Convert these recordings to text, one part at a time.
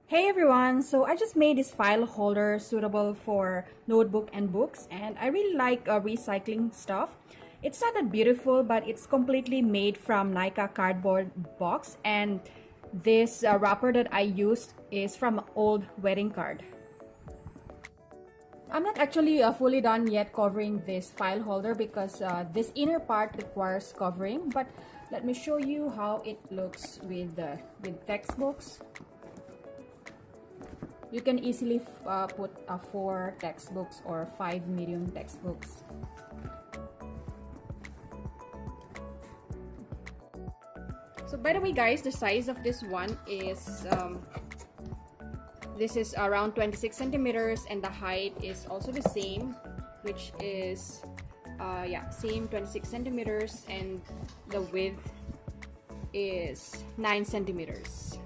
Hey everyone, so I just made this file holder suitable for notebook and books, and I really like recycling stuff. It's not that beautiful, but it's completely made from Nykaa cardboard box, and this wrapper that I used is from an old wedding card. I'm not actually fully done yet covering this file holder because this inner part requires covering, but let me show you how it looks with textbooks. You can easily put 4 textbooks or 5 medium textbooks. So by the way guys, the size of this one is this is around 26 centimeters, and the height is also the same, which is same 26 centimeters, and the width is 9 centimeters.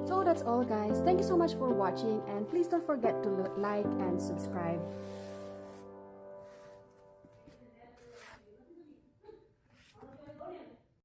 So that's all guys. Thank you so much for watching, and please don't forget to like and subscribe.